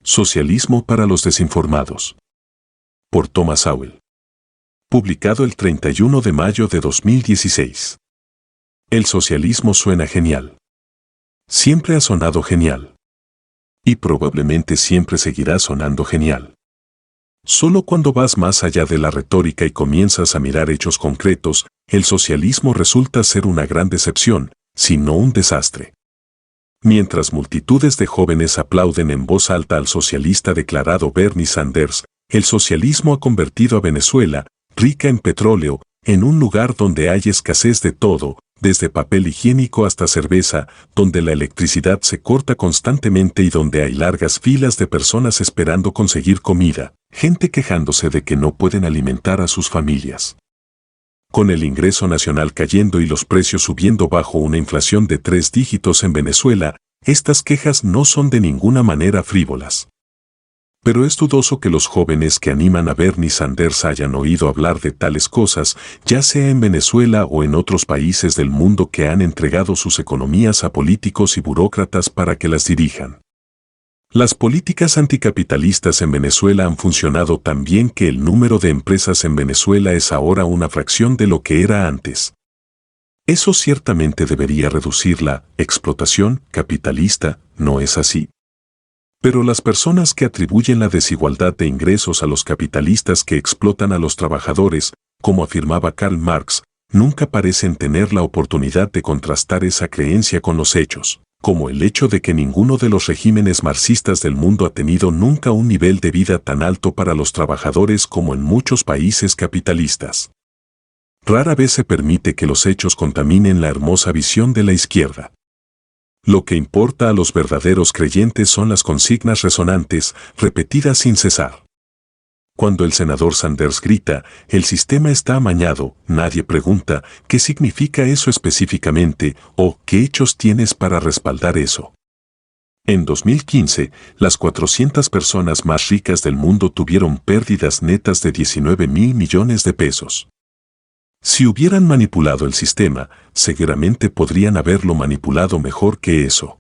Socialismo para los desinformados. Por Thomas Sowell. Publicado el 31 de mayo de 2016. El socialismo suena genial. Siempre ha sonado genial. Y probablemente siempre seguirá sonando genial. Solo cuando vas más allá de la retórica y comienzas a mirar hechos concretos, el socialismo resulta ser una gran decepción, si no un desastre. Mientras multitudes de jóvenes aplauden en voz alta al socialista declarado Bernie Sanders, el socialismo ha convertido a Venezuela, rica en petróleo, en un lugar donde hay escasez de todo, desde papel higiénico hasta cerveza, donde la electricidad se corta constantemente y donde hay largas filas de personas esperando conseguir comida, gente quejándose de que no pueden alimentar a sus familias. Con el ingreso nacional cayendo y los precios subiendo bajo una inflación de 3 dígitos en Venezuela, estas quejas no son de ninguna manera frívolas. Pero es dudoso que los jóvenes que animan a Bernie Sanders hayan oído hablar de tales cosas, ya sea en Venezuela o en otros países del mundo que han entregado sus economías a políticos y burócratas para que las dirijan. Las políticas anticapitalistas en Venezuela han funcionado tan bien que el número de empresas en Venezuela es ahora una fracción de lo que era antes. Eso ciertamente debería reducir la explotación capitalista, ¿no es así? Pero las personas que atribuyen la desigualdad de ingresos a los capitalistas que explotan a los trabajadores, como afirmaba Karl Marx, nunca parecen tener la oportunidad de contrastar esa creencia con los hechos, como el hecho de que ninguno de los regímenes marxistas del mundo ha tenido nunca un nivel de vida tan alto para los trabajadores como en muchos países capitalistas. Rara vez se permite que los hechos contaminen la hermosa visión de la izquierda. Lo que importa a los verdaderos creyentes son las consignas resonantes, repetidas sin cesar. Cuando el senador Sanders grita, el sistema está amañado, nadie pregunta, ¿qué significa eso específicamente o qué hechos tienes para respaldar eso? En 2015, las 400 personas más ricas del mundo tuvieron pérdidas netas de 19.000 millones de pesos. Si hubieran manipulado el sistema, seguramente podrían haberlo manipulado mejor que eso.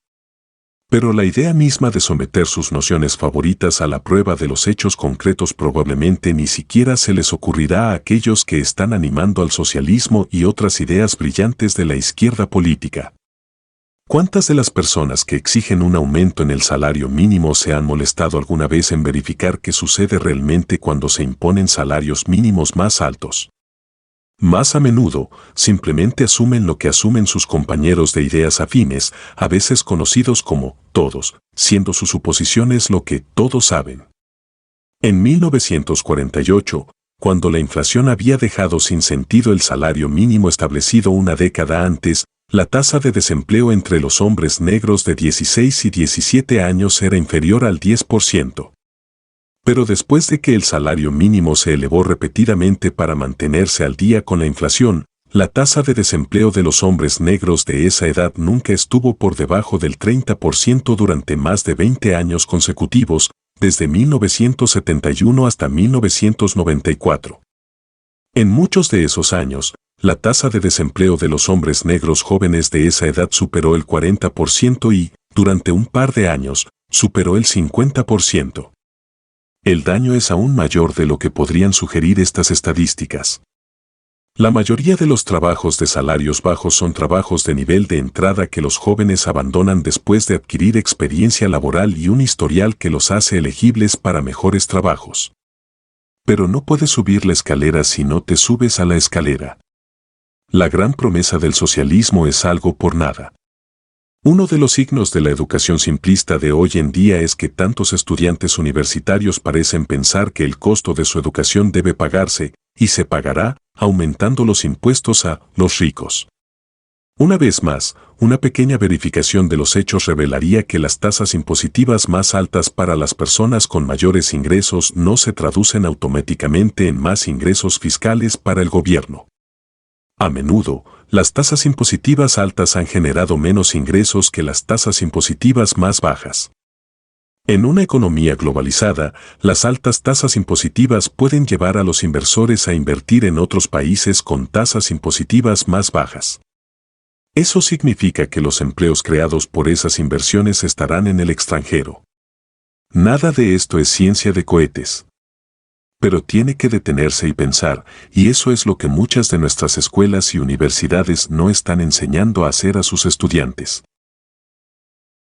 Pero la idea misma de someter sus nociones favoritas a la prueba de los hechos concretos probablemente ni siquiera se les ocurrirá a aquellos que están animando al socialismo y otras ideas brillantes de la izquierda política. ¿Cuántas de las personas que exigen un aumento en el salario mínimo se han molestado alguna vez en verificar qué sucede realmente cuando se imponen salarios mínimos más altos? Más a menudo, simplemente asumen lo que asumen sus compañeros de ideas afines, a veces conocidos como todos, siendo sus suposiciones lo que todos saben. En 1948, cuando la inflación había dejado sin sentido el salario mínimo establecido una década antes, la tasa de desempleo entre los hombres negros de 16 y 17 años era inferior al 10%. Pero después de que el salario mínimo se elevó repetidamente para mantenerse al día con la inflación, la tasa de desempleo de los hombres negros de esa edad nunca estuvo por debajo del 30% durante más de 20 años consecutivos, desde 1971 hasta 1994. En muchos de esos años, la tasa de desempleo de los hombres negros jóvenes de esa edad superó el 40% y, durante un par de años, superó el 50%. El daño es aún mayor de lo que podrían sugerir estas estadísticas. La mayoría de los trabajos de salarios bajos son trabajos de nivel de entrada que los jóvenes abandonan después de adquirir experiencia laboral y un historial que los hace elegibles para mejores trabajos. Pero no puedes subir la escalera si no te subes a la escalera. La gran promesa del socialismo es algo por nada. Uno de los signos de la educación simplista de hoy en día es que tantos estudiantes universitarios parecen pensar que el costo de su educación debe pagarse, y se pagará, aumentando los impuestos a los ricos. Una vez más, una pequeña verificación de los hechos revelaría que las tasas impositivas más altas para las personas con mayores ingresos no se traducen automáticamente en más ingresos fiscales para el gobierno. A menudo, las tasas impositivas altas han generado menos ingresos que las tasas impositivas más bajas. En una economía globalizada, las altas tasas impositivas pueden llevar a los inversores a invertir en otros países con tasas impositivas más bajas. Eso significa que los empleos creados por esas inversiones estarán en el extranjero. Nada de esto es ciencia de cohetes. Pero tiene que detenerse y pensar, y eso es lo que muchas de nuestras escuelas y universidades no están enseñando a hacer a sus estudiantes.